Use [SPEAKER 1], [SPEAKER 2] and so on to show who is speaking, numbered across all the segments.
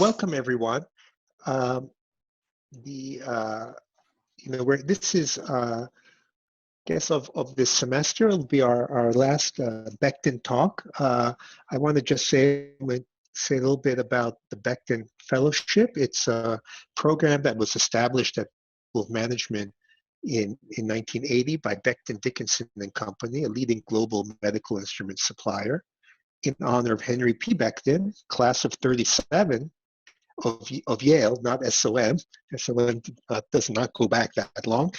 [SPEAKER 1] Welcome everyone. Um, the where this is guess of this semester. It'll be our last Becton talk. I want to just say a little bit about the Becton Fellowship. It's a program that was established at School of Management in 1980 by Becton Dickinson and Company, a leading global medical instrument supplier, in honor of Henry P. Becton, class of 37 of Yale, not SOM. SOM does not go back that long.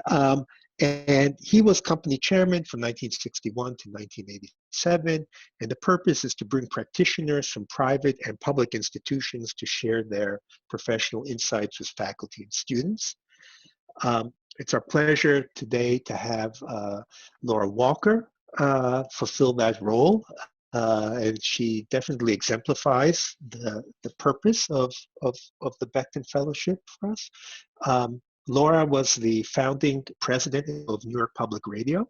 [SPEAKER 1] Um, and he was company chairman from 1961 to 1987. And the purpose is to bring practitioners from private and public institutions to share their professional insights with faculty and students. It's our pleasure today to have Laura Walker fulfill that role. And she definitely exemplifies the purpose of the Becton Fellowship for us. Laura was the founding president of New York Public Radio,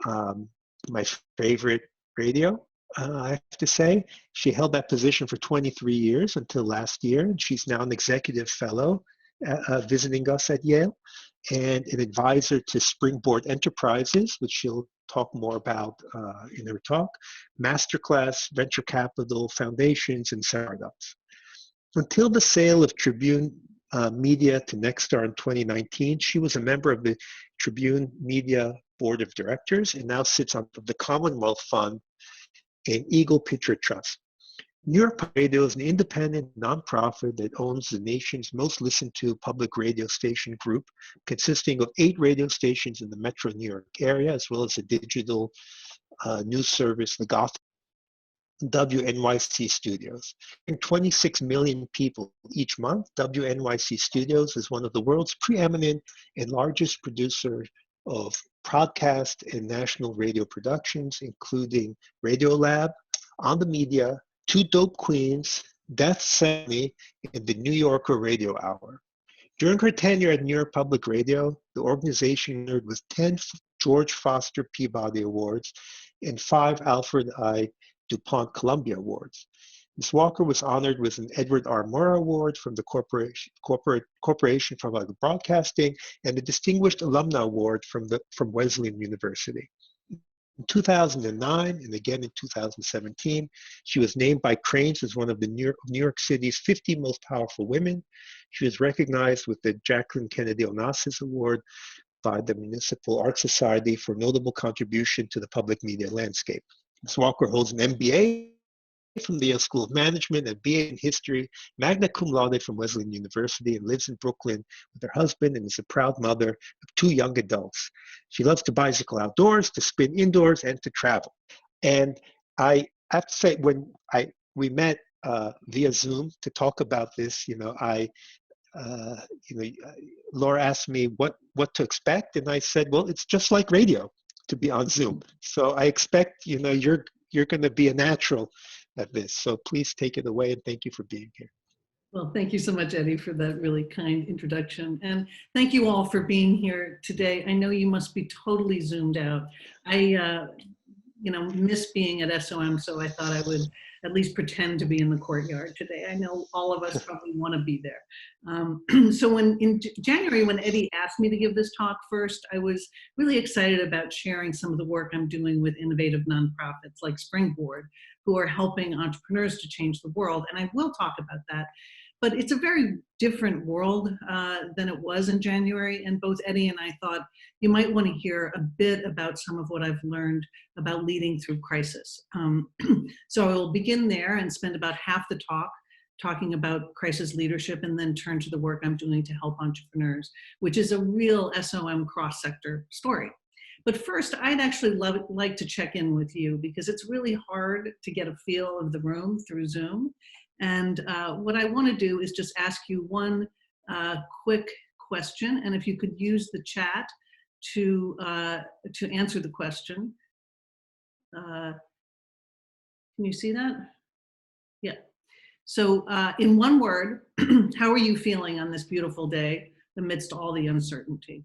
[SPEAKER 1] my favorite radio, I have to say. She held that position for 23 years until last year, and she's now an executive fellow visiting us at Yale, and an advisor to Springboard Enterprises, which she'll talk more about in her talk, masterclass, venture capital, foundations, and startups. Until the sale of Tribune Media to Nexstar in 2019, she was a member of the Tribune Media Board of Directors and now sits on the Commonwealth Fund and Eagle Pitcher Trust. New York Radio is an independent nonprofit that owns the nation's most listened to public radio station group, consisting of 8 radio stations in the metro New York area, as well as a digital news service, the Gotham WNYC Studios. And 26 million people each month, WNYC Studios is one of the world's preeminent and largest producers of broadcast and national radio productions, including Radiolab, On the Media, Two Dope Queens, Death Sent and the New Yorker Radio Hour. During her tenure at New York Public Radio, the organization earned with 10 George Foster Peabody Awards and 5 Alfred I. DuPont Columbia Awards. Ms. Walker was honored with an Edward R. Murrow Award from the Corporation for Public Broadcasting and the Distinguished Alumni Award from Wesleyan University. In 2009 and again in 2017, she was named by Crain's as one of the New York City's 50 most powerful women. She was recognized with the Jacqueline Kennedy Onassis Award by the Municipal Art Society for notable contribution to the public media landscape. Ms. Walker holds an MBA from the Yale School of Management, a BA in History, magna cum laude from Wesleyan University, and lives in Brooklyn with her husband and is a proud mother of 2 young adults. She loves to bicycle outdoors, to spin indoors, and to travel. And I have to say, when we met via Zoom to talk about this, Laura asked me what to expect, and I said, well, it's just like radio to be on Zoom. So I expect, you're going to be a natural at this. So please take it away, and thank you for being here.
[SPEAKER 2] Well, thank you so much, Eddie, for that really kind introduction. And thank you all for being here today. I know you must be totally zoomed out. I, miss being at SOM, so I thought I would at least pretend to be in the courtyard today. I know all of us probably want to be there. So in January, when Eddie asked me to give this talk first, I was really excited about sharing some of the work I'm doing with innovative nonprofits like Springboard, who are helping entrepreneurs to change the world. And I will talk about that. But it's a very different world than it was in January. And both Eddie and I thought you might want to hear a bit about some of what I've learned about leading through crisis. So I will begin there and spend about half the talk talking about crisis leadership, and then turn to the work I'm doing to help entrepreneurs, which is a real SOM cross-sector story. But first, I'd actually like to check in with you, because it's really hard to get a feel of the room through Zoom. And what I want to do is just ask you one quick question, and if you could use the chat to answer the question. Can you see that? Yeah. So in one word, how are you feeling on this beautiful day amidst all the uncertainty?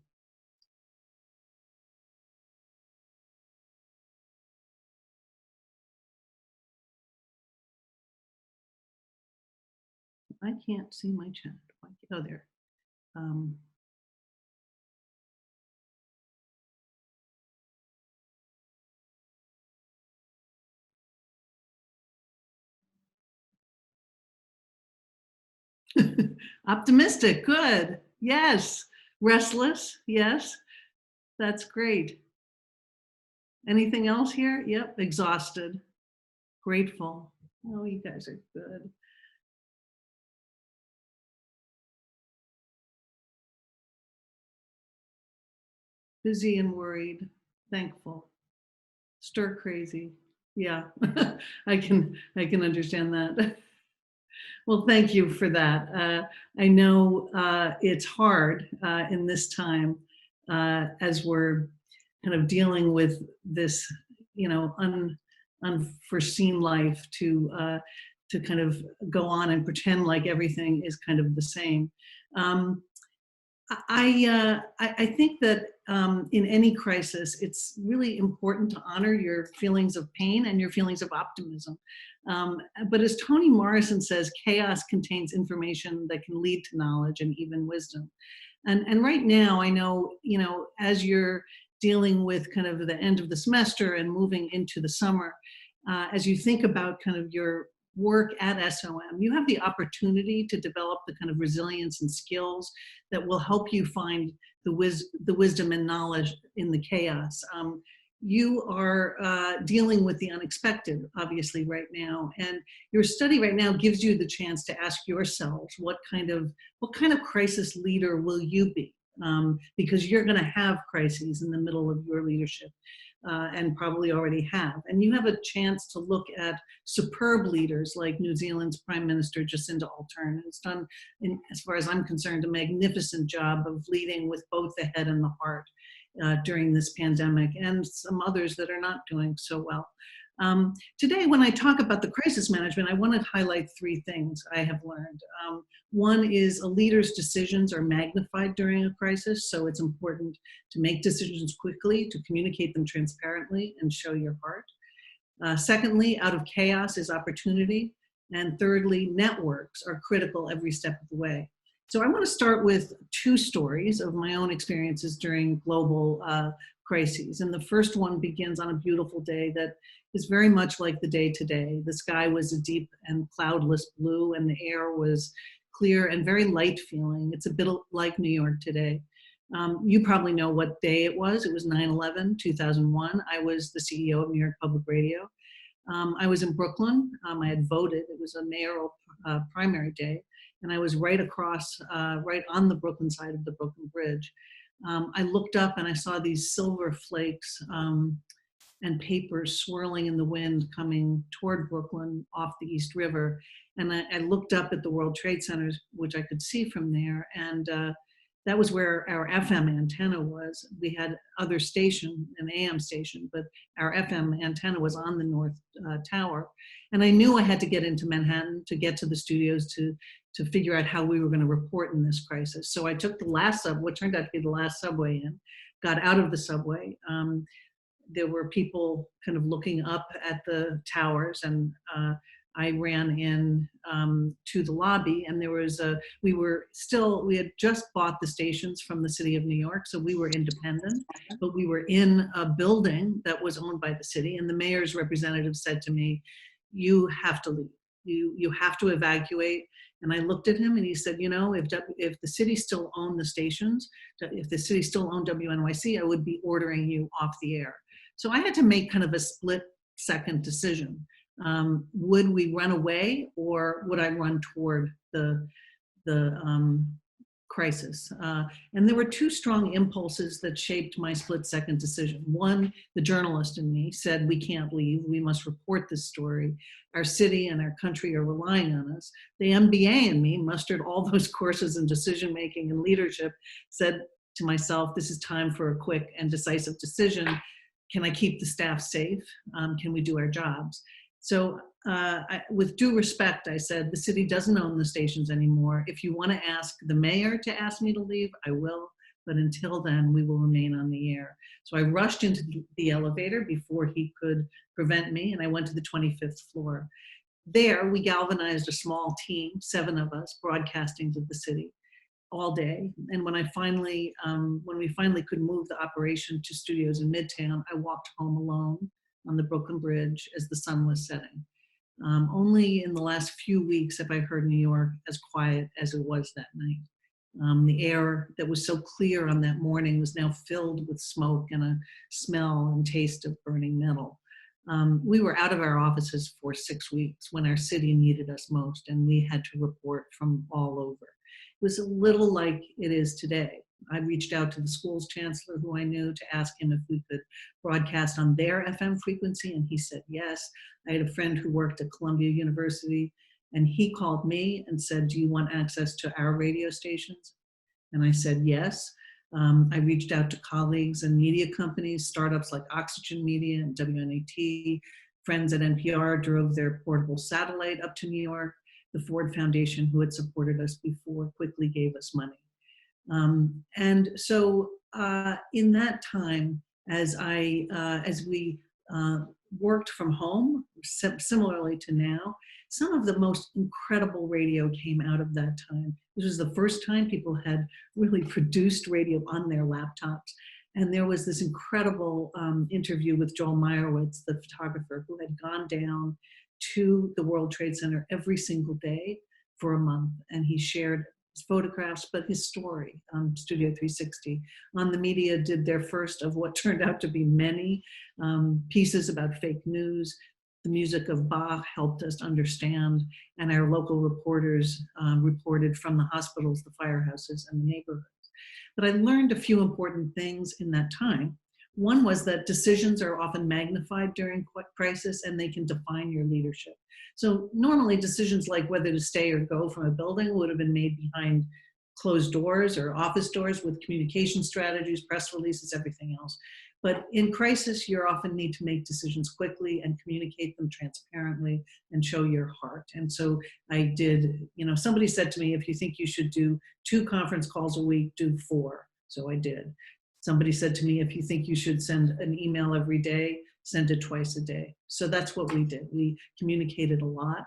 [SPEAKER 2] I can't see my chat. Oh, there. Um, Optimistic, good. Yes. Restless, yes. That's great. Anything else here? Yep. Exhausted. Grateful. Oh, you guys are good. Busy and worried. Thankful. Stir crazy. Yeah. I can understand that. Well, thank you for that. I know it's hard in this time as we're kind of dealing with this, unforeseen life to kind of go on and pretend like everything is kind of the same. Um, I think that in any crisis, it's really important to honor your feelings of pain and your feelings of optimism. Um, but as Toni Morrison says, chaos contains information that can lead to knowledge and even wisdom. And right now, I know, as you're dealing with kind of the end of the semester and moving into the summer, as you think about kind of your work at SOM, you have the opportunity to develop the kind of resilience and skills that will help you find the wisdom and knowledge in the chaos. You are dealing with the unexpected, obviously, right now, and your study right now gives you the chance to ask yourselves what kind of crisis leader will you be? Because you're going to have crises in the middle of your leadership. And probably already have. And you have a chance to look at superb leaders like New Zealand's Prime Minister Jacinda Ardern, who's done, as far as I'm concerned, a magnificent job of leading with both the head and the heart during this pandemic, and some others that are not doing so well. Today, when I talk about the crisis management, I want to highlight three things I have learned. One is a leader's decisions are magnified during a crisis, so it's important to make decisions quickly, to communicate them transparently, and show your heart. Secondly, out of chaos is opportunity. And thirdly, networks are critical every step of the way. So I want to start with two stories of my own experiences during global crises. And the first one begins on a beautiful day that is very much like the day today. The sky was a deep and cloudless blue, and the air was clear and very light feeling. It's a bit like New York today. You probably know what day it was. It was 9/11, 2001. I was the CEO of New York Public Radio. I was in Brooklyn. I had voted. It was a mayoral primary day. And I was right across, right on the Brooklyn side of the Brooklyn Bridge. I looked up and I saw these silver flakes and papers swirling in the wind coming toward Brooklyn off the East River. And I looked up at the World Trade Centers, which I could see from there. And that was where our FM antenna was. We had other station, an AM station, but our FM antenna was on the North Tower. And I knew I had to get into Manhattan to get to the studios to figure out how we were going to report in this crisis. So I took the last what turned out to be the last subway in, got out of the subway. There were people kind of looking up at the towers, and I ran in to the lobby, and there was we had just bought the stations from the city of New York, so we were independent, but we were in a building that was owned by the city, and the mayor's representative said to me, "You have to leave. You have to evacuate." And I looked at him and he said, if the city still owned the stations, if the city still owned WNYC, I would be ordering you off the air. So I had to make kind of a split-second decision. Would we run away, or would I run toward the crisis? And there were two strong impulses that shaped my split-second decision. One, the journalist in me said, we can't leave, we must report this story. Our city and our country are relying on us. The MBA in me mustered all those courses in decision-making and leadership, said to myself, this is time for a quick and decisive decision. Can I keep the staff safe? Can we do our jobs? So with due respect, I said, the city doesn't own the stations anymore. If you want to ask the mayor to ask me to leave, I will. But until then, we will remain on the air. So I rushed into the elevator before he could prevent me, and I went to the 25th floor. there, we galvanized a small team, 7 of us, broadcasting to the city all day. And when we finally could move the operation to studios in Midtown, I walked home alone on the Brooklyn Bridge as the sun was setting. Only in the last few weeks have I heard New York as quiet as it was that night. The air that was so clear on that morning was now filled with smoke and a smell and taste of burning metal. We were out of our offices for 6 weeks when our city needed us most, and we had to report from all over. It was a little like it is today. I reached out to the school's chancellor, who I knew, to ask him if we could broadcast on their FM frequency, and he said yes. I had a friend who worked at Columbia University, and he called me and said, do you want access to our radio stations? And I said yes. I reached out to colleagues and media companies, startups like Oxygen Media and WNAT. Friends at NPR drove their portable satellite up to New York. The Ford Foundation, who had supported us before, quickly gave us money. And so in that time, as we worked from home, similarly to now, some of the most incredible radio came out of that time. This was the first time people had really produced radio on their laptops. And there was this incredible interview with Joel Meyerowitz, the photographer, who had gone down to the World Trade Center every single day for a month. And he shared his photographs, but his story on Studio 360. On the Media did their first of what turned out to be many pieces about fake news. The music of Bach helped us understand, and our local reporters reported from the hospitals, the firehouses, and the neighborhoods. But I learned a few important things in that time. One was that decisions are often magnified during crisis, and they can define your leadership. So normally decisions like whether to stay or go from a building would have been made behind closed doors or office doors with communication strategies, press releases, everything else. But in crisis, you often need to make decisions quickly and communicate them transparently and show your heart. And so I did, somebody said to me, if you think you should do 2 conference calls a week, do 4. So I did. Somebody said to me, if you think you should send an email every day, send it twice a day. So that's what we did. We communicated a lot.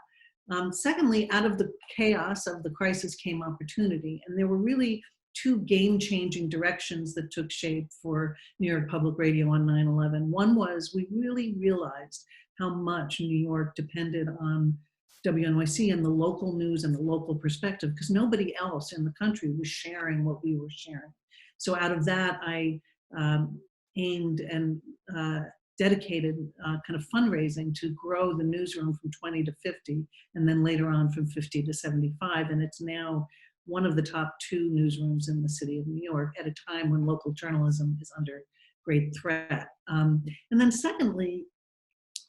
[SPEAKER 2] Secondly, out of the chaos of the crisis came opportunity. And there were really 2 game-changing directions that took shape for New York Public Radio on 9/11. One was we really realized how much New York depended on WNYC and the local news and the local perspective, because nobody else in the country was sharing what we were sharing. So out of that, I aimed and dedicated kind of fundraising to grow the newsroom from 20 to 50, and then later on from 50 to 75. And it's now one of the top 2 newsrooms in the city of New York at a time when local journalism is under great threat. And then secondly,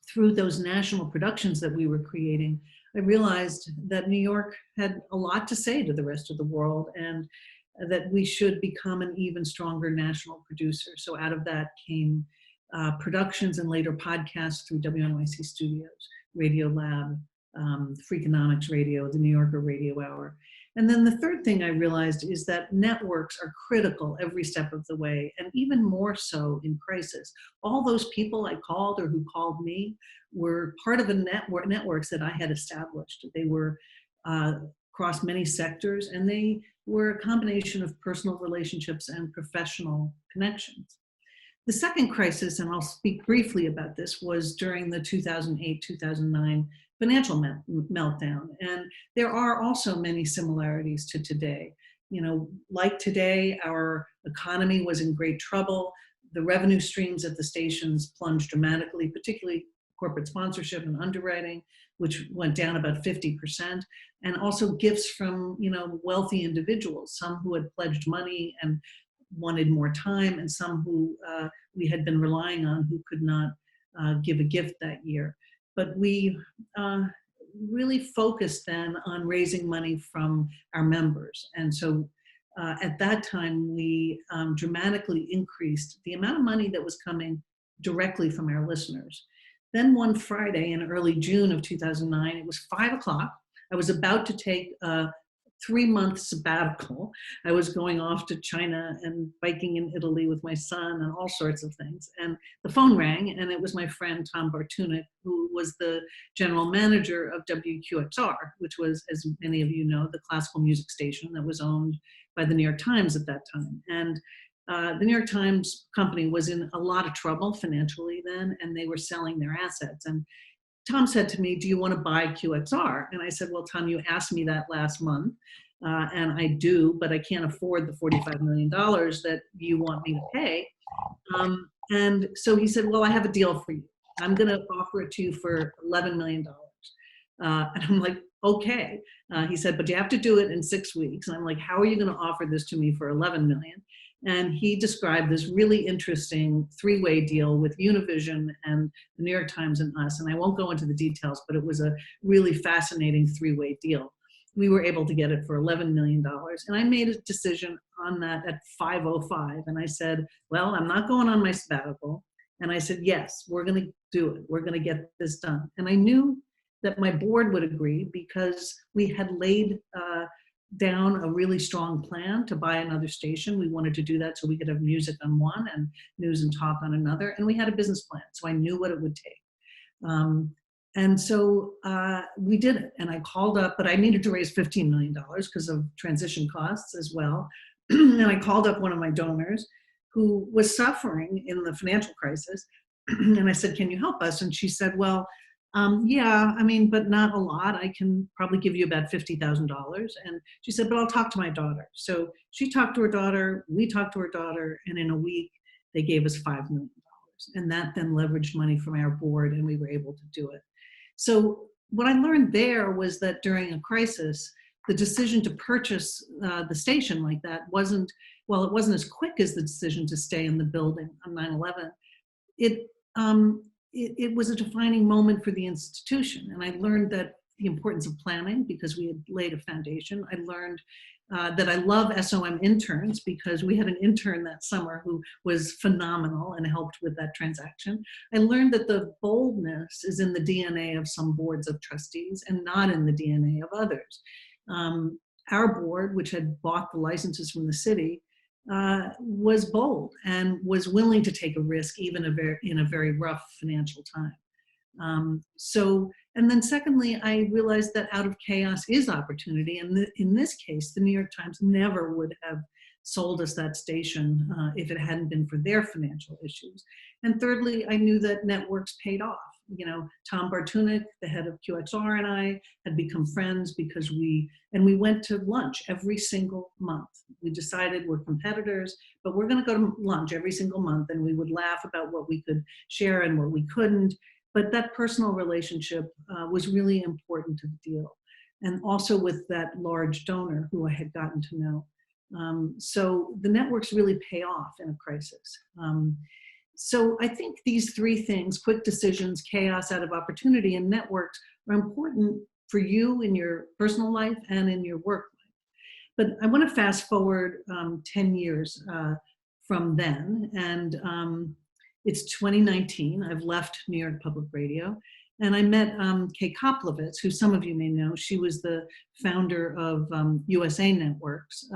[SPEAKER 2] through those national productions that we were creating, I realized that New York had a lot to say to the rest of the world, and that we should become an even stronger national producer. So out of that came productions and later podcasts through WNYC Studios, Radio Lab, Freakonomics Radio, the New Yorker Radio Hour. And then the third thing I realized is that networks are critical every step of the way, and even more so in crisis. All those people I called or who called me were part of the networks that I had established. They were across many sectors, and they were a combination of personal relationships and professional connections. The second crisis, and I'll speak briefly about this, was during the 2008-2009 financial meltdown. And there are also many similarities to today. Like today, our economy was in great trouble. The revenue streams at the stations plunged dramatically, particularly corporate sponsorship and underwriting, which went down about 50%. And also gifts from, wealthy individuals, some who had pledged money and wanted more time, and some who we had been relying on who could not give a gift that year. But we really focused then on raising money from our members. And so at that time, we dramatically increased the amount of money that was coming directly from our listeners. Then one Friday in early June of 2009, it was 5 o'clock. I was about to take 3-month sabbatical. I was going off to China and biking in Italy with my son and all sorts of things. And the phone rang, and it was my friend Tom Bartunek, who was the general manager of WQXR, which was, as many of you know, the classical music station that was owned by the New York Times at that time. And the New York Times company was in a lot of trouble financially then, and they were selling their assets. And Tom said to me, "Do you want to buy QXR?" And I said, "Well, Tom, you asked me that last month, and I do, but I can't afford the $45 million that you want me to pay." And so he said, "Well, I have a deal for you. I'm going to offer it to you for $11 million." And I'm like, "Okay." He said, "But you have to do it in 6 weeks." And I'm like, "How are you going to offer this to me for $11 million?" And he described this really interesting 3-way deal with Univision and the New York Times and us. And I won't go into the details, but it was a really fascinating 3-way deal. We were able to get it for $11 million. And I made a decision on that at 5:05. And I said, "Well, I'm not going on my sabbatical." And I said, "Yes, we're going to do it. We're going to get this done." And I knew that my board would agree because we had laid down a really strong plan to buy another station. We wanted to do that so we could have music on one and news and talk on another. And we had a business plan, so I knew what it would take. And so we did it. And I called up, but I needed to raise $15 million because of transition costs as well. And I called up one of my donors who was suffering in the financial crisis. And I said, "Can you help us?" And she said, "Well, yeah, I mean, but not a lot. I can probably give you about $50,000. And she said, "But I'll talk to my daughter." So she talked to her daughter, we talked to her daughter, and in a week, they gave us $5 million. And that then leveraged money from our board, and we were able to do it. So what I learned there was that during a crisis, the decision to purchase the station like that wasn't, well, it wasn't as quick as the decision to stay in the building on 9/11. It was a defining moment for the institution. And I learned that the importance of planning because we had laid a foundation. I learned that I love SOM interns because we had an intern that summer who was phenomenal and helped with that transaction. I learned that the boldness is in the DNA of some boards of trustees and not in the DNA of others. Our board, which had bought the licenses from the city, was bold and was willing to take a risk even in a very rough financial time. And then secondly, I realized that out of chaos is opportunity. And in this case, the New York Times never would have sold us that station if it hadn't been for their financial issues. And thirdly, I knew that networks paid off. You know, Tom Bartunek, the head of QXR, and I had become friends because we went to lunch every single month. We decided we're competitors, but we're going to go to lunch every single month, and we would laugh about what we could share and what we couldn't. But that personal relationship was really important to the deal. And also with that large donor who I had gotten to know. So the networks really pay off in a crisis. So I think these 3 things, quick decisions, chaos out of opportunity, and networks are important for you in your personal life and in your work life. But I want to fast forward 10 years from then. And it's 2019. I've left New York Public Radio. And I met Kay Koplovitz, who some of you may know. She was the founder of USA Networks,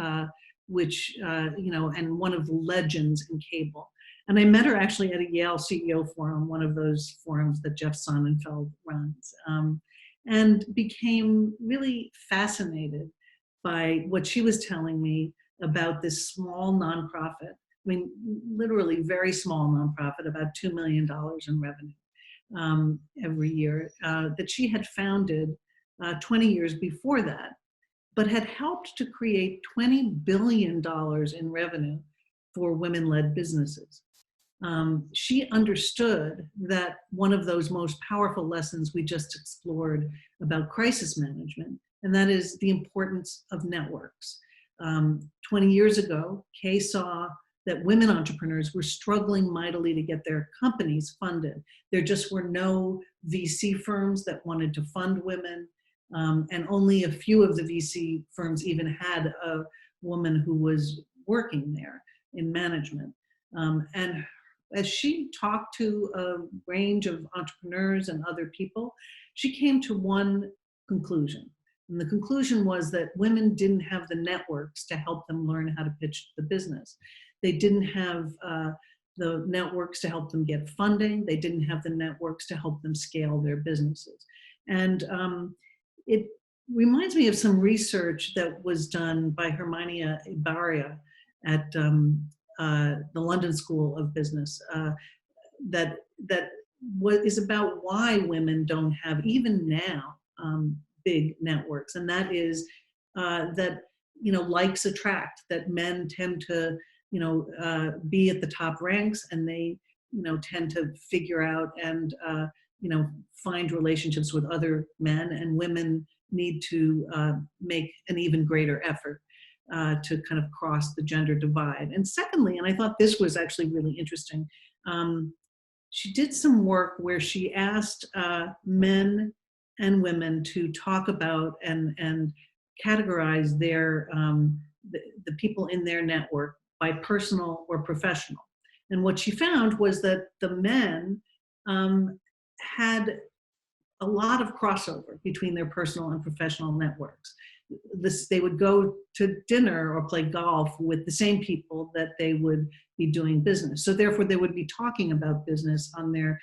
[SPEAKER 2] which, and one of the legends in cable. And I met her actually at a Yale CEO forum, one of those forums that Jeff Sonnenfeld runs, and became really fascinated by what she was telling me about this small nonprofit. I mean, literally very small nonprofit, about $2 million in revenue every year, that she had founded 20 years before that, but had helped to create $20 billion in revenue for women-led businesses. She understood that one of those most powerful lessons we just explored about crisis management, and that is the importance of networks. 20 years ago, Kay saw that women entrepreneurs were struggling mightily to get their companies funded. There just were no VC firms that wanted to fund women, and only a few of the VC firms even had a woman who was working there in management. And as she talked to a range of entrepreneurs and other people, she came to one conclusion, And the conclusion was that women didn't have the networks to help them learn how to pitch the business. They didn't have the networks to help them get funding. They didn't have the networks to help them scale their businesses. And it reminds me of some research that was done by Herminia Ibarra at the London School of Business that is about why women don't have, even now, big networks. And that is that, likes attract, that men tend to, be at the top ranks, and they, tend to figure out and, find relationships with other men, and women need to make an even greater effort to kind of cross the gender divide. And secondly, and I thought this was actually really interesting, she did some work where she asked men and women to talk about and categorize their the people in their network by personal or professional. And what she found was that the men had a lot of crossover between their personal and professional networks. They would go to dinner or play golf with the same people that they would be doing business. So therefore, they would be talking about business in their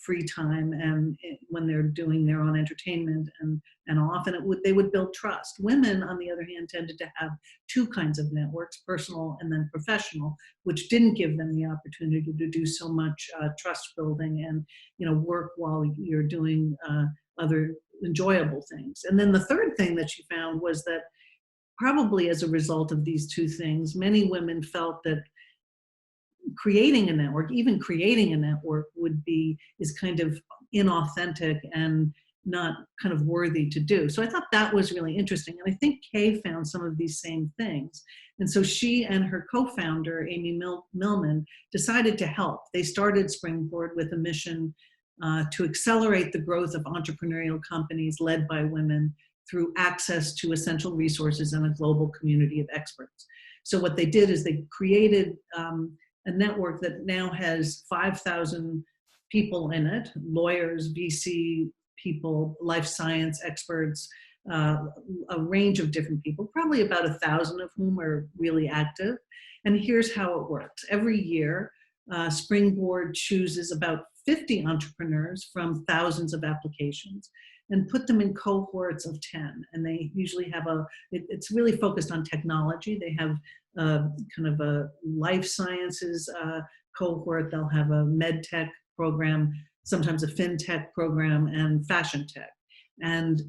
[SPEAKER 2] free time, and when they're doing their own entertainment, and often they would build trust. Women, on the other hand, tended to have two kinds of networks, personal and then professional, which didn't give them the opportunity to do so much trust building and work while you're doing other enjoyable things. And then the third thing that she found was that probably as a result of these two things, many women felt that creating a network, even creating a network, is kind of inauthentic and not kind of worthy to do. So I thought that was really interesting. And I think Kay found some of these same things. And so she and her co-founder, Amy Millman, decided to help. They started Springboard with a mission to accelerate the growth of entrepreneurial companies led by women through access to essential resources and a global community of experts. So what they did is they created a network that now has 5,000 people in it, lawyers, VC people, life science experts, a range of different people, probably about 1,000 of whom are really active. And here's how it works. Every year, Springboard chooses about 50 entrepreneurs from thousands of applications and put them in cohorts of 10. And they usually have it's really focused on technology. They have kind of a life sciences cohort. They'll have a med tech program, sometimes a fintech program, and fashion tech. And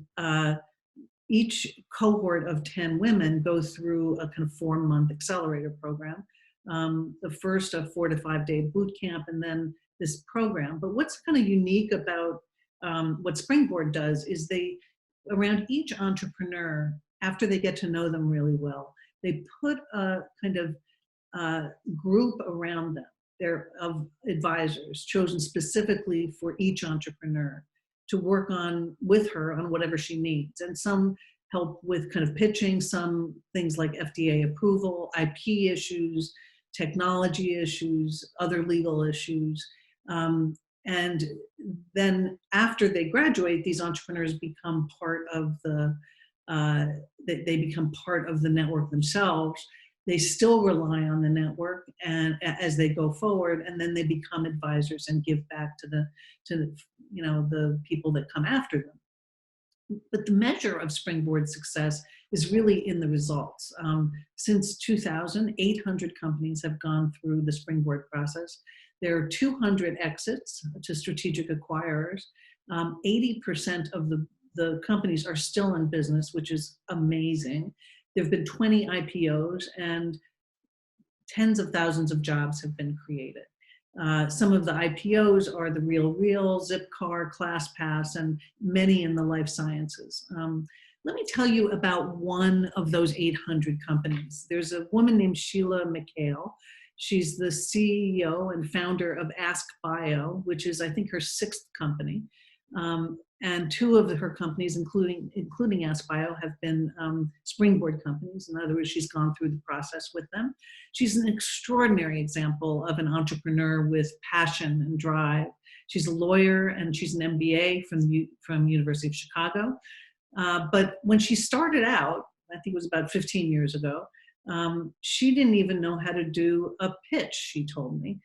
[SPEAKER 2] each cohort of 10 women go through a kind of 4-month accelerator program. The first a 4 to 5 day boot camp, and then this program. But what's kind of unique about what Springboard does is around each entrepreneur, after they get to know them really well, they put a kind of group around them. They're of advisors chosen specifically for each entrepreneur to work with her on whatever she needs. And some help with kind of pitching, some things like FDA approval, IP issues, technology issues, other legal issues. And then after they graduate, these entrepreneurs become part of they become part of the network themselves. They still rely on the network and as they go forward, and then they become advisors and give back to the people that come after them. But the measure of Springboard success is really in the results. Since 2000, 800 companies have gone through the Springboard process. There are 200 exits to strategic acquirers. 80% of the companies are still in business, which is amazing. There have been 20 IPOs, and tens of thousands of jobs have been created. Some of the IPOs are the Real, Zipcar, ClassPass, and many in the life sciences. Let me tell you about one of those 800 companies. There's a woman named Sheila McHale. She's the CEO and founder of AskBio, which is, I think, her 6th company. And 2 of her companies, including AskBio, have been Springboard companies. In other words, she's gone through the process with them. She's an extraordinary example of an entrepreneur with passion and drive. She's a lawyer and she's an MBA from University of Chicago. But when she started out, I think it was about 15 years ago, she didn't even know how to do a pitch, she told me.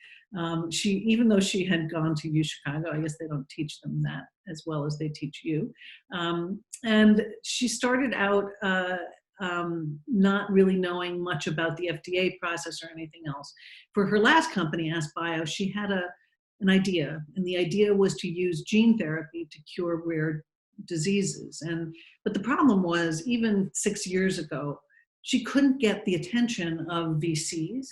[SPEAKER 2] Even though she had gone to U Chicago, I guess they don't teach them that as well as they teach you. And she started out not really knowing much about the FDA process or anything else. For her last company, AskBio, she had an idea, and the idea was to use gene therapy to cure rare diseases. But the problem was, even 6 years ago, she couldn't get the attention of VCs,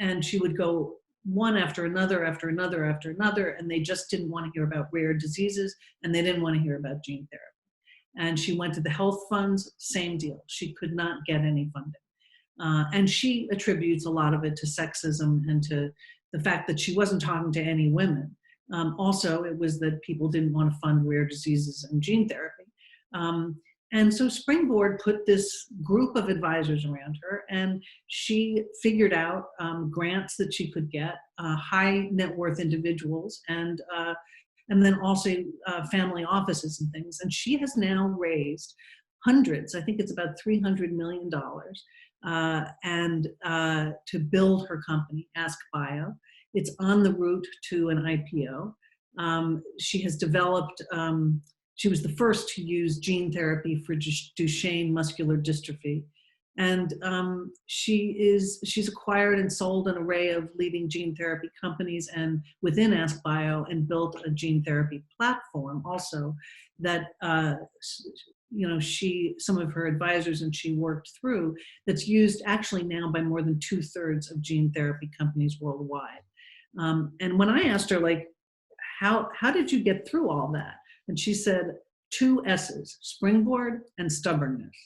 [SPEAKER 2] and she would go one after another, after another, after another, and they just didn't want to hear about rare diseases, and they didn't want to hear about gene therapy. And she went to the health funds, same deal. She could not get any funding. And she attributes a lot of it to sexism and to the fact that she wasn't talking to any women. Also, it was that people didn't want to fund rare diseases and gene therapy. And so Springboard put this group of advisors around her, and she figured out grants that she could get, high net worth individuals, and then also family offices and things. And she has now raised hundreds, I think it's about $300 million, and to build her company, AskBio. It's on the route to an IPO. She has developed, she was the first to use gene therapy for Duchenne muscular dystrophy. And she's acquired and sold an array of leading gene therapy companies and within AskBio, and built a gene therapy platform also that some of her advisors and she worked through, that's used actually now by more than 2/3 of gene therapy companies worldwide. And when I asked her, like, how did you get through all that? And she said, 2 S's, springboard and stubbornness.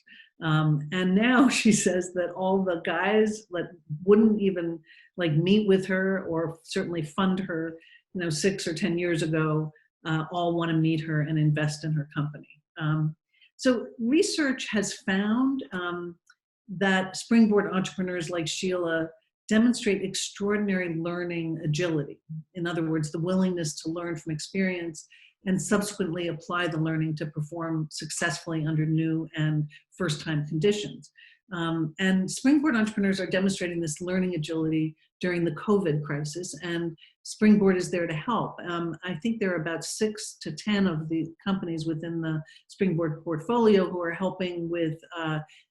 [SPEAKER 2] And now she says that all the guys that wouldn't even like meet with her or certainly fund her, 6 or 10 years ago, all want to meet her and invest in her company. So research has found that springboard entrepreneurs like Sheila demonstrate extraordinary learning agility. In other words, the willingness to learn from experience and subsequently apply the learning to perform successfully under new and first-time conditions. And springboard entrepreneurs are demonstrating this learning agility during the COVID crisis, and Springboard is there to help. I think there are about 6 to 10 of the companies within the Springboard portfolio who are helping with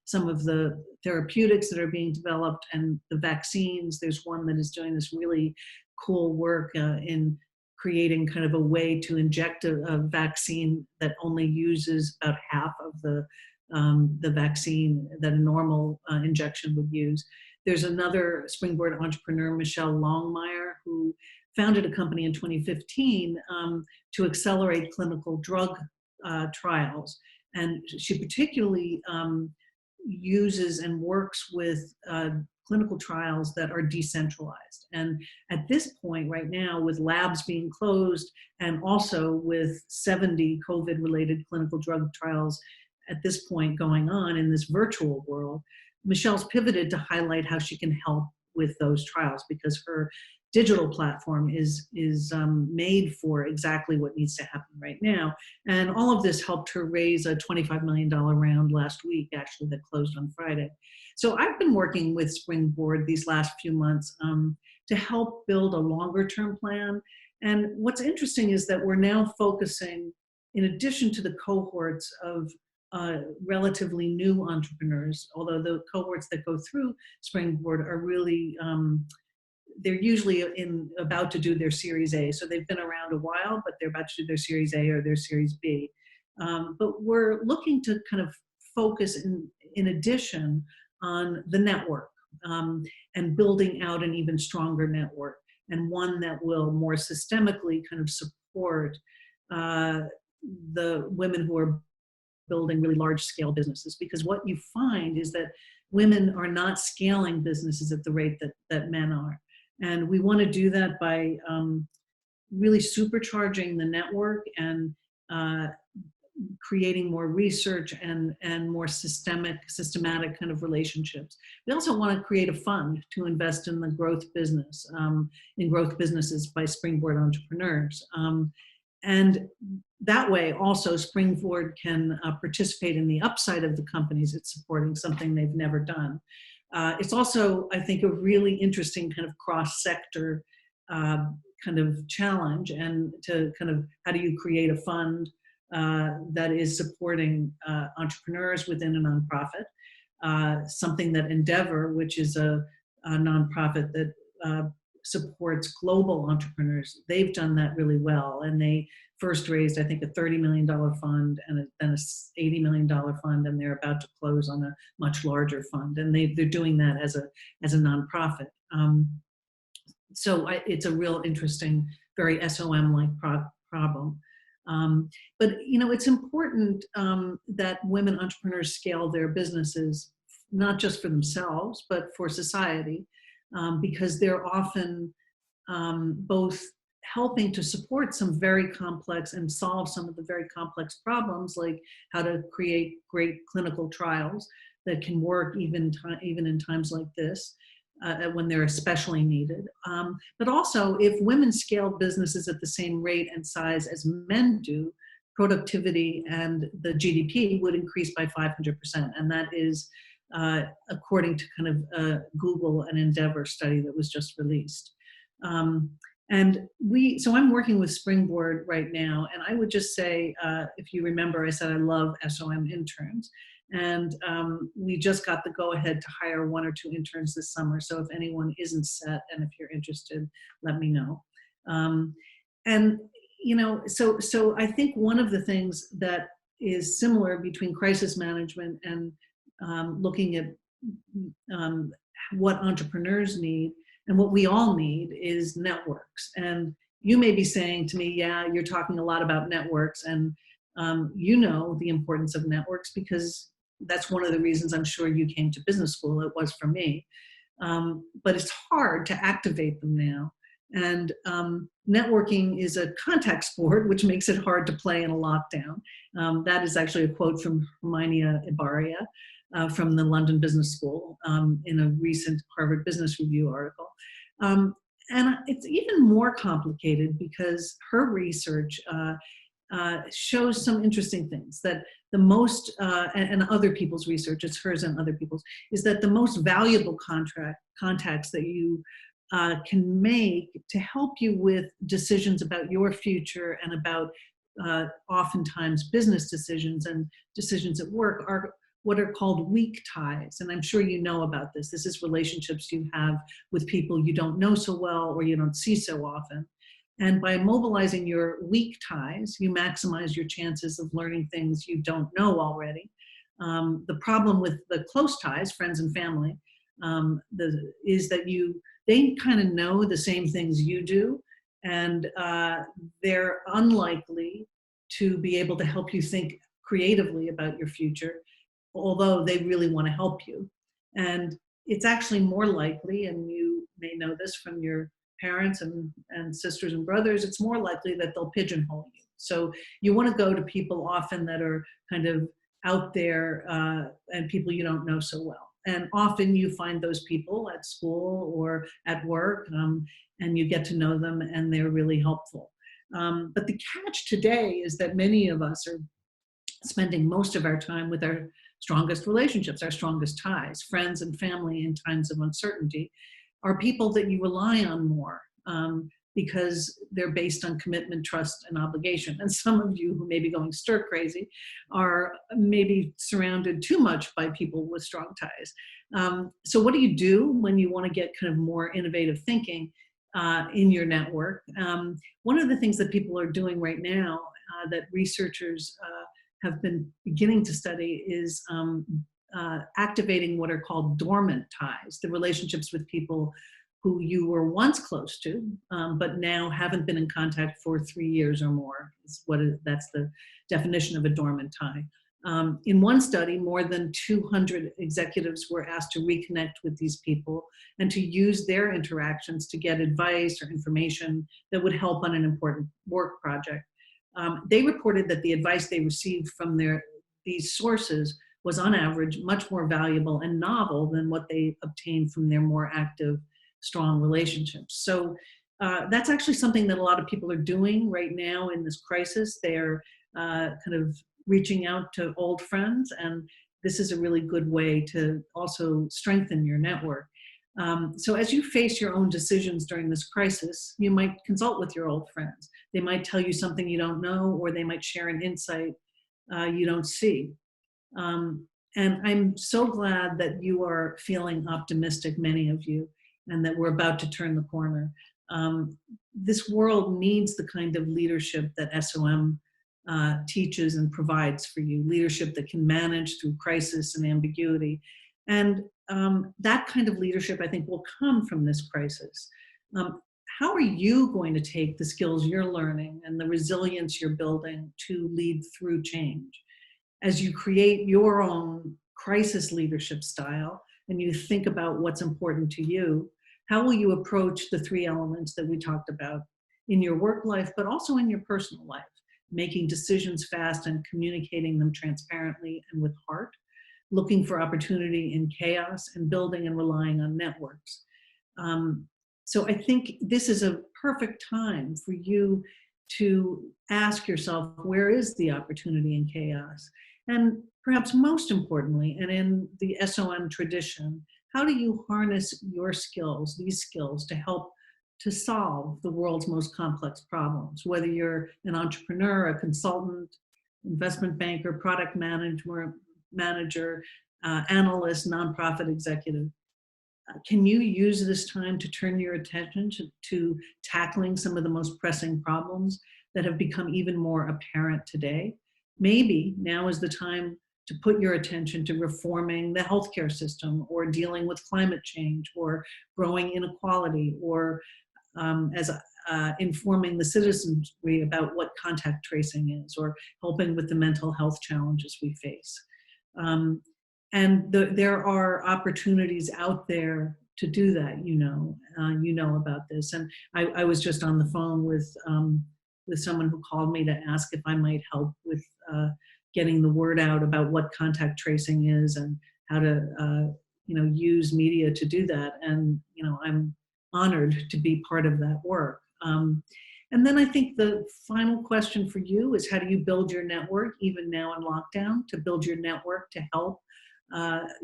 [SPEAKER 2] some of the therapeutics that are being developed and the vaccines. There's one that is doing this really cool work in creating kind of a way to inject a vaccine that only uses about half of the vaccine that a normal injection would use. There's another Springboard entrepreneur, Michelle Longmire, who founded a company in 2015 to accelerate clinical drug trials. And she particularly uses and works with clinical trials that are decentralized. And at this point right now, with labs being closed and also with 70 COVID-related clinical drug trials at this point going on in this virtual world, Michelle's pivoted to highlight how she can help with those trials, because her digital platform is made for exactly what needs to happen right now. And all of this helped her raise a $25 million round last week, actually, that closed on Friday. So I've been working with Springboard these last few months to help build a longer term plan. And what's interesting is that we're now focusing, in addition to the cohorts of relatively new entrepreneurs, although the cohorts that go through Springboard are really, they're usually about to do their Series A. So they've been around a while, but they're about to do their Series A or their Series B. But we're looking to kind of focus in addition on the network and building out an even stronger network, and one that will more systemically kind of support the women who are building really large scale businesses. Because what you find is that women are not scaling businesses at the rate that men are. And we want to do that by really supercharging the network and creating more research and more systematic kind of relationships. We also want to create a fund to invest in the growth business, in growth businesses by Springboard entrepreneurs. And that way also Springboard can participate in the upside of the companies it's supporting, something they've never done. It's also, I think, a really interesting kind of cross-sector kind of challenge, and to kind of, how do you create a fund that is supporting entrepreneurs within a nonprofit, something that Endeavor, which is a nonprofit that supports global entrepreneurs, they've done that really well. And they first raised, I think, a $30 million fund and then a $80 million fund, and they're about to close on a much larger fund. And they're doing that as a nonprofit. So it's a real interesting, very SOM-like problem. But it's important that women entrepreneurs scale their businesses, not just for themselves, but for society, because they're often both helping to support some very complex and solve some of the very complex problems, like how to create great clinical trials that can work even in times like this, when they're especially needed. But also, if women scale businesses at the same rate and size as men do, productivity and the GDP would increase by 500%. And that is according to kind of Google and Endeavor study that was just released. So I'm working with Springboard right now, and I would just say, if you remember, I said I love SOM interns, and we just got the go-ahead to hire 1 or 2 interns this summer. So if anyone isn't set, and if you're interested, let me know. So I think one of the things that is similar between crisis management and looking at what entrepreneurs need and what we all need is networks. And you may be saying to me, yeah, you're talking a lot about networks, and the importance of networks, because that's one of the reasons I'm sure you came to business school. It was for me. But it's hard to activate them now. And networking is a contact sport, which makes it hard to play in a lockdown. That is actually a quote from Hermione Ibarria from the London Business School in a recent Harvard Business Review article. And it's even more complicated because her research shows some interesting things, that the most, and other people's research, it's hers and other people's, is that the most valuable contacts that you can make to help you with decisions about your future and about oftentimes business decisions and decisions at work are what are called weak ties. And I'm sure you know about this. This is relationships you have with people you don't know so well or you don't see so often. And by mobilizing your weak ties, you maximize your chances of learning things you don't know already. The problem with the close ties, friends and family, is that they kind of know the same things you do, and they're unlikely to be able to help you think creatively about your future, although they really want to help you. And it's actually more likely, and you may know this from your parents and sisters and brothers, it's more likely that they'll pigeonhole you. So you want to go to people often that are kind of out there and people you don't know so well. And often you find those people at school or at work, and you get to know them, and they're really helpful. But the catch today is that many of us are spending most of our time with our strongest relationships, our strongest ties, friends and family in times of uncertainty, are people that you rely on more because they're based on commitment, trust, and obligation. And some of you who may be going stir crazy are maybe surrounded too much by people with strong ties. So what do you do when you want to get kind of more innovative thinking in your network? One of the things that people are doing right now that researchers have been beginning to study is activating what are called dormant ties, the relationships with people who you were once close to, but now haven't been in contact for 3 years or more. That's the definition of a dormant tie. In one study, more than 200 executives were asked to reconnect with these people and to use their interactions to get advice or information that would help on an important work project. They reported that the advice they received from these sources was on average much more valuable and novel than what they obtained from their more active, strong relationships. So that's actually something that a lot of people are doing right now in this crisis. They're kind of reaching out to old friends, and this is a really good way to also strengthen your network. So as you face your own decisions during this crisis, you might consult with your old friends. They might tell you something you don't know, or they might share an insight you don't see. And I'm so glad that you are feeling optimistic, many of you, and that we're about to turn the corner. This world needs the kind of leadership that SOM teaches and provides for you, leadership that can manage through crisis and ambiguity. And that kind of leadership, I think, will come from this crisis. How are you going to take the skills you're learning and the resilience you're building to lead through change? As you create your own crisis leadership style and you think about what's important to you, how will you approach the three elements that we talked about in your work life, but also in your personal life? Making decisions fast and communicating them transparently and with heart, looking for opportunity in chaos, and building and relying on networks. So I think this is a perfect time for you to ask yourself, where is the opportunity in chaos? And perhaps most importantly, and in the SOM tradition, how do you harness your skills, these skills, to help to solve the world's most complex problems? Whether you're an entrepreneur, a consultant, investment banker, product manager, analyst, nonprofit executive, can you use this time to turn your attention to tackling some of the most pressing problems that have become even more apparent today? Maybe now is the time to put your attention to reforming the healthcare system, or dealing with climate change, or growing inequality, or informing the citizenry about what contact tracing is, or helping with the mental health challenges we face. And there are opportunities out there to do that, you know about this. And I was just on the phone with someone who called me to ask if I might help with getting the word out about what contact tracing is and how to use media to do that. And I'm honored to be part of that work. And then I think the final question for you is, how do you build your network, even now in lockdown, to build your network to help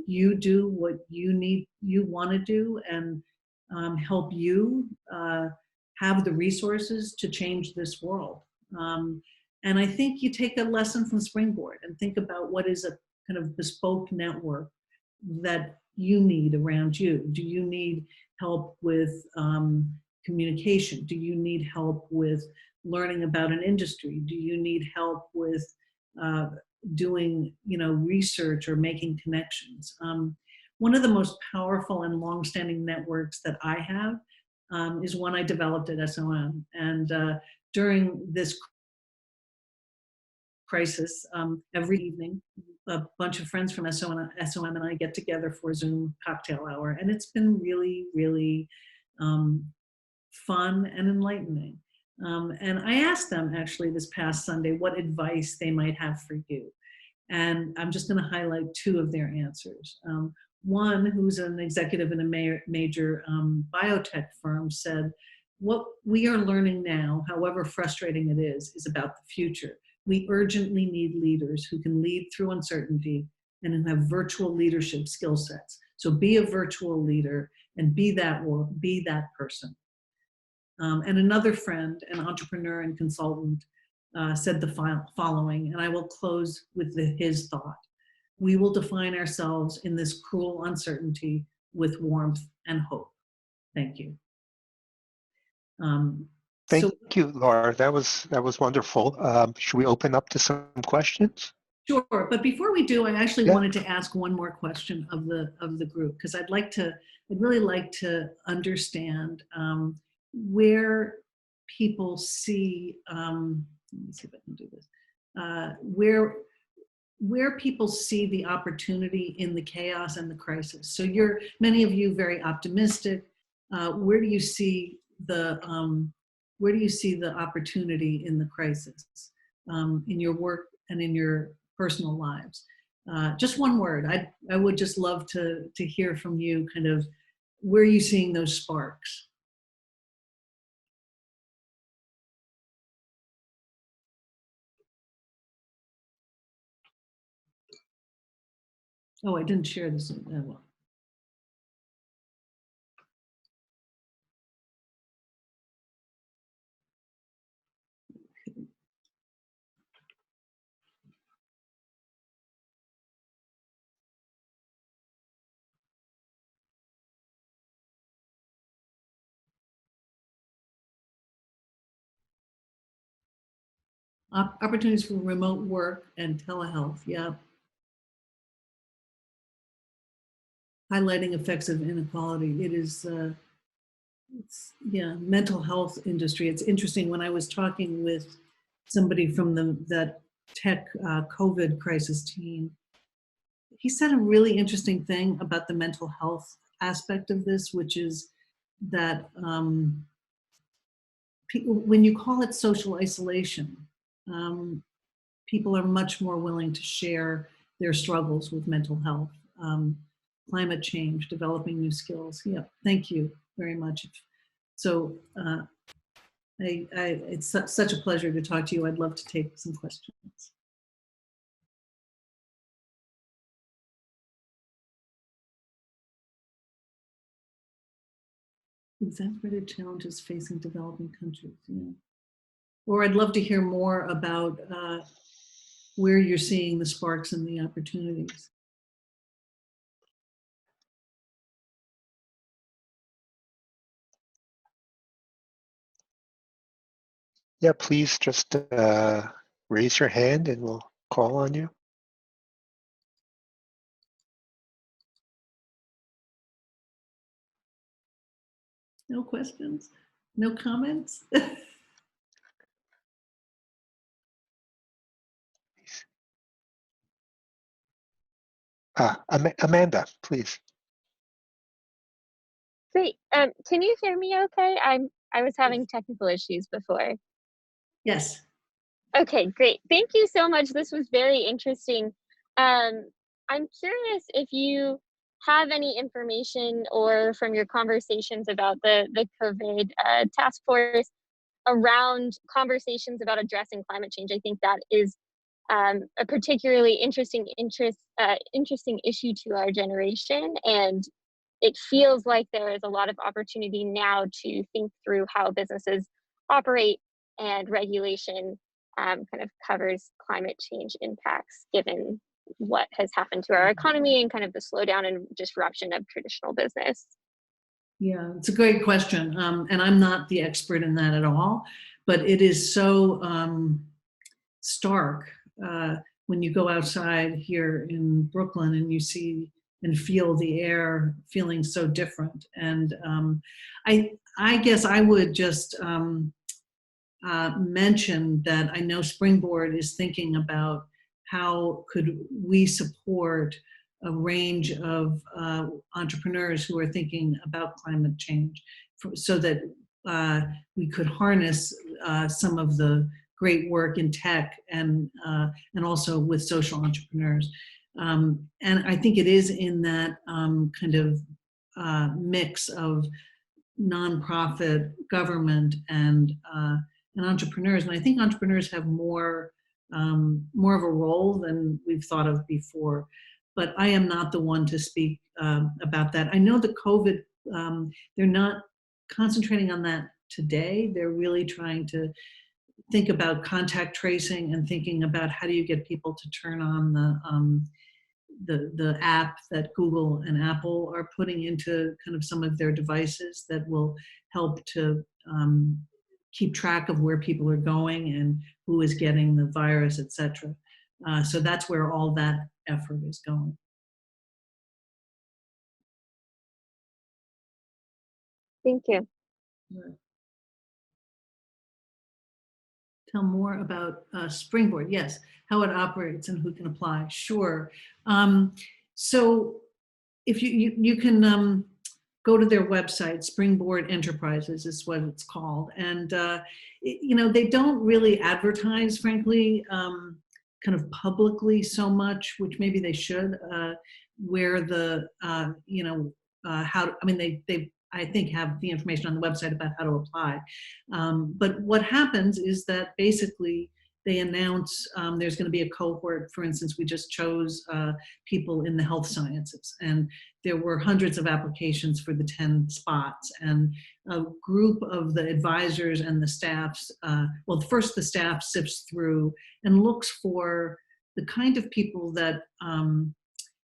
[SPEAKER 2] you do what you want to do, and help you have the resources to change this world. And I think you take a lesson from Springboard and think about what is a kind of bespoke network that you need around you. Do you need help with communication? Do you need help with learning about an industry? Do you need help with doing research or making connections? One of the most powerful and long-standing networks that I have is one I developed at SOM. And during this crisis, every evening, a bunch of friends from SOM and I get together for a Zoom cocktail hour. And it's been really, really fun and enlightening. And I asked them actually this past Sunday what advice they might have for you. And I'm just going to highlight two of their answers. One, who's an executive in a major biotech firm, said, what we are learning now, however frustrating it is about the future. We urgently need leaders who can lead through uncertainty and who have virtual leadership skill sets. So be a virtual leader and be that person. And another friend, an entrepreneur and consultant, said the following, and I will close with his thought. We will define ourselves in this cruel uncertainty with warmth and hope. Thank you.
[SPEAKER 1] Thank you, Laura. That was wonderful. Should we open up to some questions?
[SPEAKER 2] Sure, but before we do, I actually wanted to ask one more question of the group, because I'd really like to understand where people see. Let me see if I can do this. Where people see the opportunity in the chaos and the crisis. So many of you very optimistic. Where do you see the opportunity in the crisis? in your work and in your personal lives. Just one word. I would just love to hear from you, kind of where are you seeing those sparks? Oh, I didn't share this. Well. Opportunities for remote work and telehealth. Yeah. Highlighting effects of inequality. It is, yeah, mental health industry. It's interesting. When I was talking with somebody from that tech COVID crisis team, he said a really interesting thing about the mental health aspect of this, which is that people, when you call it social isolation, people are much more willing to share their struggles with mental health, climate change, developing new skills. Yeah, thank you very much. So it's such a pleasure to talk to you. I'd love to take some questions. Exacerbated challenges facing developing countries. Yeah. Or I'd love to hear more about where you're seeing the sparks and the opportunities.
[SPEAKER 1] Yeah, please just raise your hand and we'll call on you.
[SPEAKER 2] No questions? No comments?
[SPEAKER 1] Amanda, please.
[SPEAKER 3] Great. Can you hear me okay? I was having technical issues before.
[SPEAKER 2] Yes.
[SPEAKER 3] Okay, great. Thank you so much. This was very interesting. I'm curious if you have any information or from your conversations about the COVID task force around conversations about addressing climate change. I think that is a particularly interesting issue to our generation, and it feels like there is a lot of opportunity now to think through how businesses operate and regulation kind of covers climate change impacts given what has happened to our economy and kind of the slowdown and disruption of traditional business.
[SPEAKER 2] Yeah, it's a great question. And I'm not the expert in that at all, but it is so stark when you go outside here in Brooklyn and you see and feel the air feeling so different. And I guess I would just mention that I know Springboard is thinking about how could we support a range of entrepreneurs who are thinking about climate change so that we could harness some of the great work in tech and also with social entrepreneurs. And I think it is in that kind of mix of nonprofit, government, and entrepreneurs. And I think entrepreneurs have more of a role than we've thought of before. But I am not the one to speak about that. I know the COVID, they're not concentrating on that today. They're really trying to think about contact tracing and thinking about how do you get people to turn on the app that Google and Apple are putting into kind of some of their devices that will help to keep track of where people are going and who is getting the virus, et cetera. So that's where all that effort is going.
[SPEAKER 3] Thank you.
[SPEAKER 2] Tell more about Springboard. Yes, how it operates and who can apply. Sure. So if you can go to their website. Springboard Enterprises is what it's called. And, you know, they don't really advertise, frankly, kind of publicly so much, which maybe they should, where the, you know, how, I mean, they I think have the information on the website about how to apply. But what happens is that basically they announce there's going to be a cohort. For instance, we just chose people in the health sciences, and there were hundreds of applications for the 10 spots. And a group of the advisors and the staffs, well, first the staff sifts through and looks for the kind of people that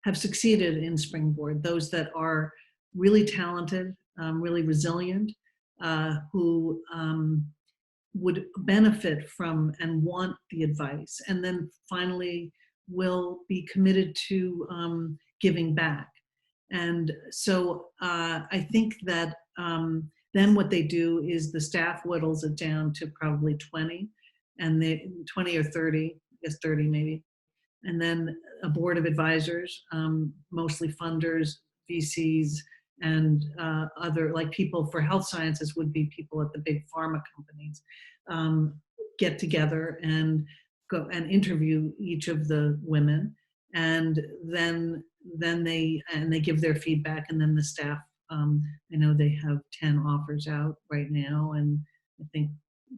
[SPEAKER 2] have succeeded in Springboard, those that are really talented, really resilient, who would benefit from and want the advice, and then finally will be committed to giving back. And so I think that then what they do is the staff whittles it down to probably 20, and they 20 or 30, I guess 30 maybe, and then a board of advisors, mostly funders, VCs, and other, like people for health sciences would be people at the big pharma companies, get together and go and interview each of the women, and then they give their feedback, and then the staff, I know they have 10 offers out right now, and I think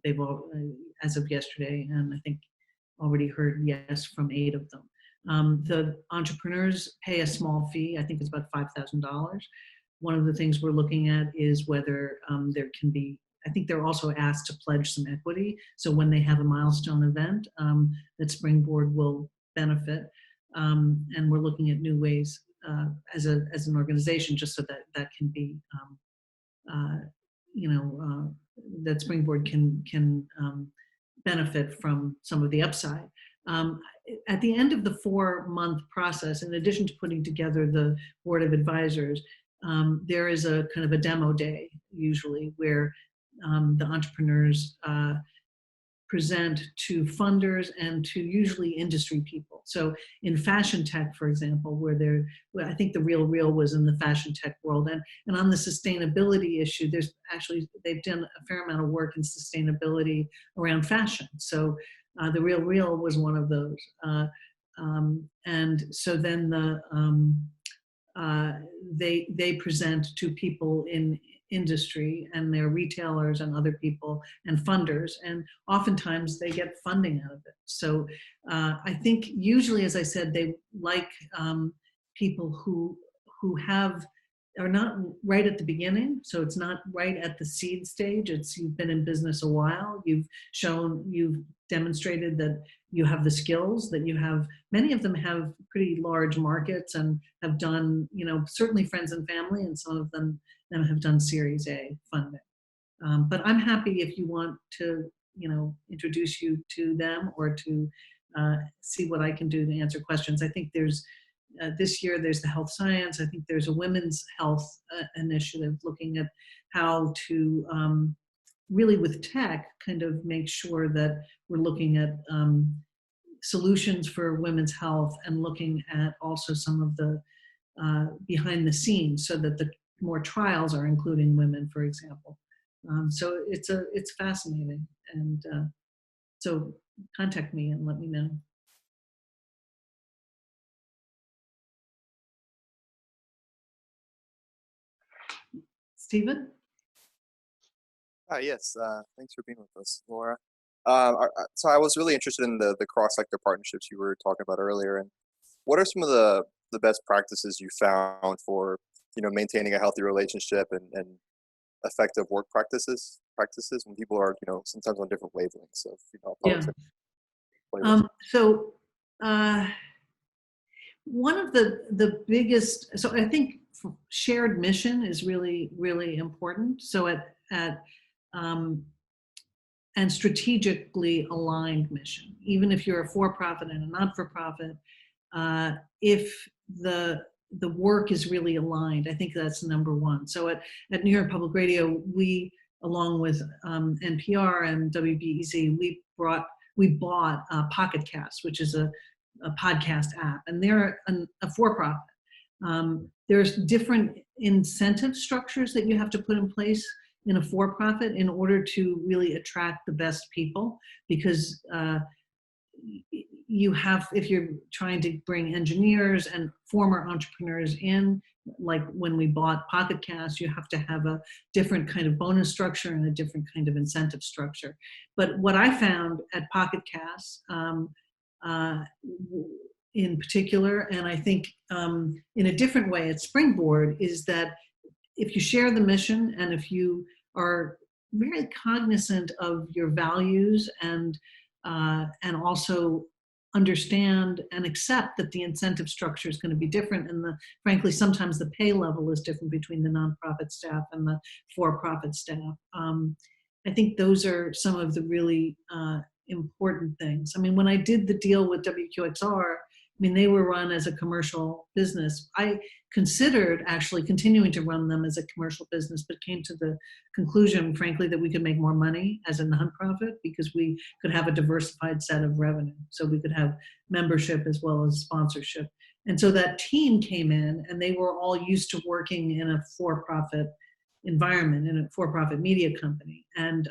[SPEAKER 2] they've all, as of yesterday, and I think already heard yes from 8 of them. The entrepreneurs pay a small fee. I think it's about $5,000. One of the things we're looking at is whether there can be, I think they're also asked to pledge some equity. So when they have a milestone event, that Springboard will benefit. And we're looking at new ways as an organization, just so that can be, you know, that Springboard can benefit from some of the upside. At the end of the 4-month process, in addition to putting together the board of advisors, there is a kind of a demo day usually where the entrepreneurs present to funders and to usually industry people. So in fashion tech, for example, where I think the Real was in the fashion tech world, and on the sustainability issue, they've done a fair amount of work in sustainability around fashion. So the Real was one of those. And so then they present to people in industry, and their retailers and other people and funders, and oftentimes they get funding out of it. So I think usually, as I said, they like people who are not right at the beginning. So it's not right at the seed stage. It's, you've been in business a while, you've demonstrated that you have the skills, that you have, many of them have pretty large markets and have done, you know, certainly friends and family, and some of them have done Series A funding. But I'm happy if you want to, you know, introduce you to them, or to see what I can do to answer questions. I think there's, this year there's the health science. I think there's a women's health initiative looking at how to really with tech kind of make sure that we're looking at solutions for women's health, and looking at also some of the behind the scenes, so that the more trials are including women, for example. So it's fascinating, and so contact me and let me know. Stephen?
[SPEAKER 4] Yes, thanks for being with us, Laura. So I was really interested in the cross-sector partnerships you were talking about earlier, and what are some of the best practices you found for, you know, maintaining a healthy relationship and effective work practices when people are, you know, sometimes on different wavelengths of, you know,
[SPEAKER 2] yeah. So one of the biggest, so I think shared mission is really, really important. So and strategically aligned mission, even if you're a for-profit and a not-for-profit, if the work is really aligned, I think that's number one. So at New York Public Radio, we, along with NPR and WBEZ, we bought Pocket Cast, which is a podcast app, and they're a for-profit. There's different incentive structures that you have to put in place in a for-profit in order to really attract the best people, because you have, if you're trying to bring engineers and former entrepreneurs in, like when we bought Pocket Cast, you have to have a different kind of bonus structure and a different kind of incentive structure. But what I found at Pocket Cast, in particular, and I think in a different way at Springboard, is that if you share the mission and if you are very cognizant of your values and also understand and accept that the incentive structure is going to be different, and frankly sometimes the pay level is different between the nonprofit staff and the for-profit staff. I think those are some of the really important things. I mean, when I did the deal with WQXR, I mean, they were run as a commercial business. I considered actually continuing to run them as a commercial business, but came to the conclusion, frankly, that we could make more money as a nonprofit because we could have a diversified set of revenue. So we could have membership as well as sponsorship. And so that team came in, and they were all used to working in a for-profit environment, in a for-profit media company. And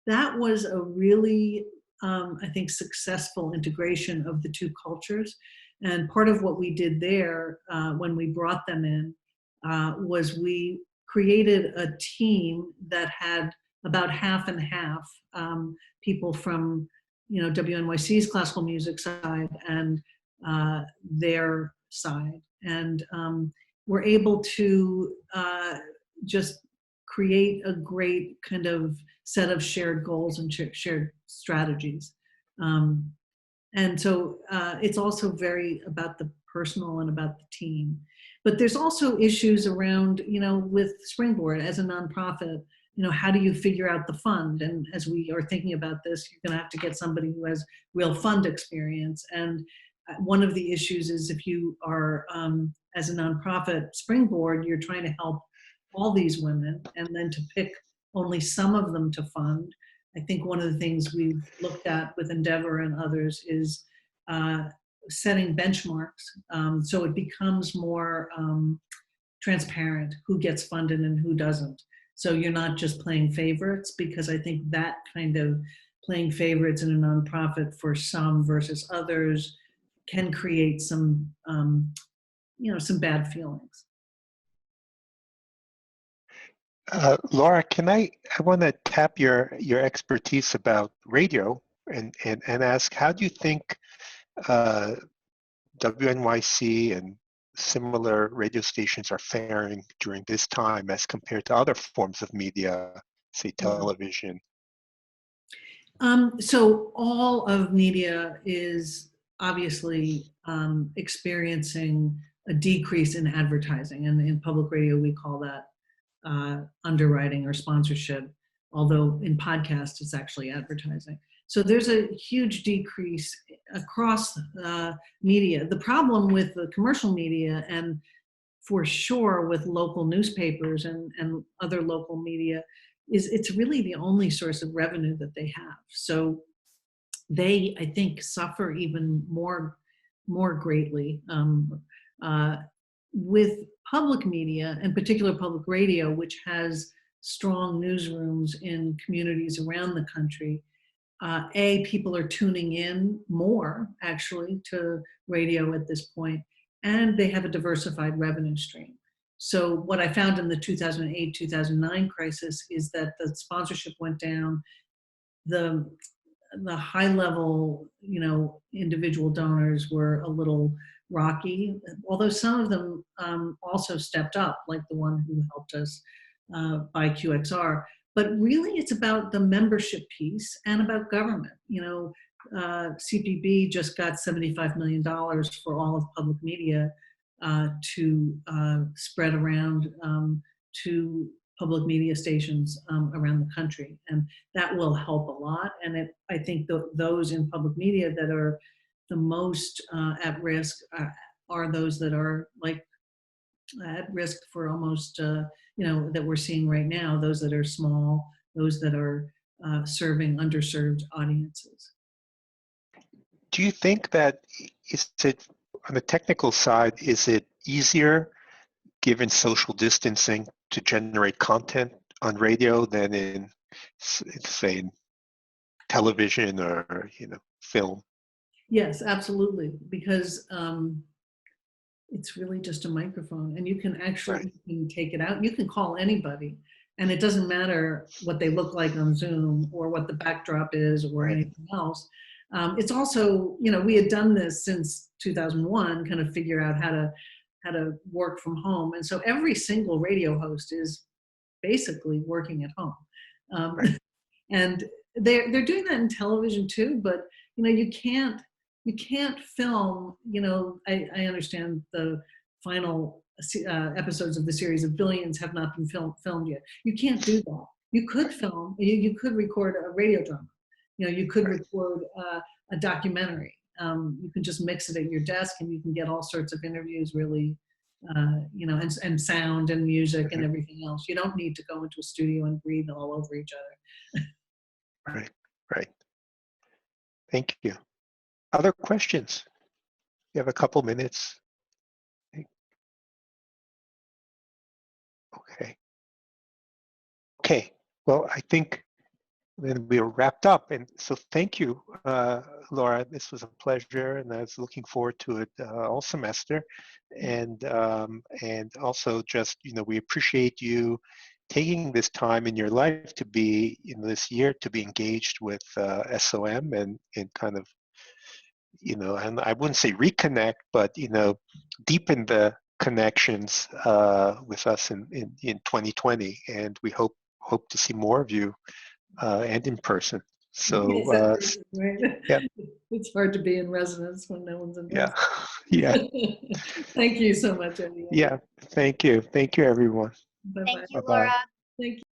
[SPEAKER 2] that was a really, I think, successful integration of the two cultures. And part of what we did there when we brought them in was we created a team that had about half and half people from, you know, WNYC's classical music side and their side. And we're able to just create a great kind of set of shared goals and shared strategies. And so it's also very about the personal and about the team. But there's also issues around, you know, with Springboard as a nonprofit, you know, how do you figure out the fund? And as we are thinking about this, you're going to have to get somebody who has real fund experience. And one of the issues is if you are, as a nonprofit Springboard, you're trying to help all these women, and then to pick only some of them to fund. I think one of the things we've looked at with Endeavor and others is setting benchmarks so it becomes more transparent who gets funded and who doesn't. So you're not just playing favorites, because I think that kind of playing favorites in a nonprofit for some versus others can create some, you know, some bad feelings.
[SPEAKER 1] Laura, I want to tap your expertise about radio and ask, how do you think WNYC and similar radio stations are faring during this time as compared to other forms of media, say television?
[SPEAKER 2] So all of media is obviously experiencing a decrease in advertising, and in public radio we call that underwriting or sponsorship, although in podcasts it's actually advertising. So there's a huge decrease across media. The problem with the commercial media, and for sure with local newspapers and other local media, is it's really the only source of revenue that they have. So they, I think, suffer even more greatly. With public media, in particular public radio, which has strong newsrooms in communities around the country, people are tuning in more actually to radio at this point, and they have a diversified revenue stream. So what I found in the 2008-2009 crisis is that the sponsorship went down, the high level, you know, individual donors were a little rocky, although some of them also stepped up, like the one who helped us buy QXR. But really it's about the membership piece and about government. You know, CPB just got $75 million for all of public media to spread around to public media stations around the country. And that will help a lot. And I think those in public media that are the most at risk are those that are like at risk for almost, you know, that we're seeing right now, those that are small, those that are serving underserved audiences.
[SPEAKER 1] Do you think that, is it, on the technical side, is it easier, given social distancing, to generate content on radio than in, say, in television or film.
[SPEAKER 2] Yes, absolutely, because it's really just a microphone, and you can actually you can take it out. You can call anybody, and it doesn't matter what they look like on Zoom or what the backdrop is or anything else. It's also, we had done this since 2001, kind of figure out how to work from home, and so every single radio host is basically working at home. And they're doing that in television too, but you can't film. I understand the final episodes of the series of Billions have not been filmed yet. You can't do that. You could film. You could record a radio drama. You could record a documentary. You can just mix it at your desk, and you can get all sorts of interviews, really, and sound and music and everything else. You don't need to go into a studio and breathe all over each other.
[SPEAKER 1] Right. Thank you. Other questions? You have a couple minutes. Okay. Well, I think then we are wrapped up. And so thank you, Laura. This was a pleasure, and I was looking forward to it all semester. And also just, we appreciate you taking this time in your life to be, this year, to be engaged with SOM and kind of, and I wouldn't say reconnect, but, deepen the connections with us in 2020. And we hope to see more of you and in person. So
[SPEAKER 2] yeah, it's hard to be in residence when no one's in person.
[SPEAKER 1] Yeah.
[SPEAKER 2] Thank you so much, Eddie.
[SPEAKER 1] Yeah, thank you, everyone.
[SPEAKER 3] Thank you,
[SPEAKER 1] Bye-bye.
[SPEAKER 3] Laura.
[SPEAKER 2] Thank you.